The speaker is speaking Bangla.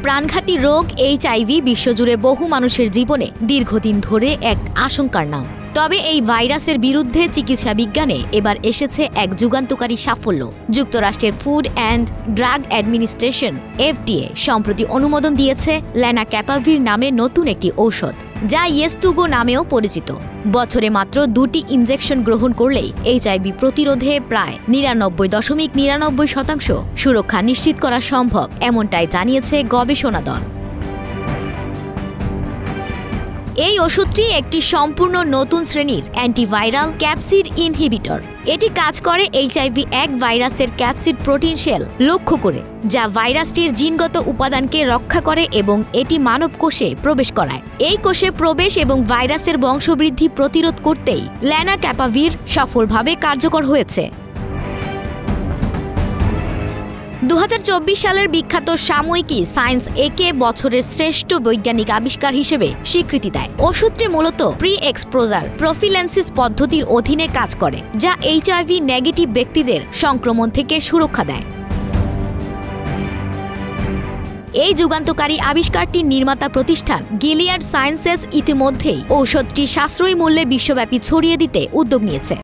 প্রাণঘাতী রোগ এইচআইভি বিশ্বজুড়ে বহু মানুষের জীবনে দীর্ঘদিন ধরে এক আশঙ্কার নাম। তবে এই ভাইরাসের বিরুদ্ধে চিকিৎসা বিজ্ঞানে এবার এসেছে এক যুগান্তকারী সাফল্য। যুক্তরাষ্ট্রের food and drug administration FDA সম্প্রতি অনুমোদন দিয়েছে লেনাক্যাপাভির নামে নতুন একটি ঔষধ, যা ইয়েস্তুগো নামেও পরিচিত। বছরে মাত্র 2টি ইনজেকশন গ্রহণ করলেই এইচআইভি প্রতিরোধে প্রায় 99.99% সুরক্ষা নিশ্চিত করা সম্ভব, এমনটাই জানিয়েছে গবেষণা দল। এই ওষুধটি একটি সম্পূর্ণ নতুন শ্রেণীর অ্যান্টিভাইরাল ক্যাপসিড ইনহিবিটর। এটি কাজ করে HIV-1 ভাইরাসের ক্যাপসিড প্রোটিন শেল লক্ষ্য করে, যা ভাইরাসটির জিনগত উপাদানকে রক্ষা করে এবং এটি মানব কোষে প্রবেশ করায়। এই কোষে প্রবেশ এবং ভাইরাসের বংশবৃদ্ধি প্রতিরোধ করতেই লেনাক্যাপাভির সফলভাবে কার্যকর হয়েছে। 2024 সালের বিখ্যাত সাময়িকী সায়েন্স একে বছরের শ্রেষ্ঠ বৈজ্ঞানিক আবিষ্কার হিসেবে স্বীকৃতি দেয়। ওষুধটি মূলত প্রি এক্সপোজার প্রফিল্যান্সিস পদ্ধতির অধীনে কাজ করে, যা HIV নেগেটিভ ব্যক্তিদের সংক্রমণ থেকে সুরক্ষা দেয়। এই যুগান্তকারী আবিষ্কারটির নির্মাতা প্রতিষ্ঠান গিলিয়াড সায়েন্সেস ইতিমধ্যেই ঔষধটি সাশ্রয়ী মূল্যে বিশ্বব্যাপী ছড়িয়ে দিতে উদ্যোগ নিয়েছে।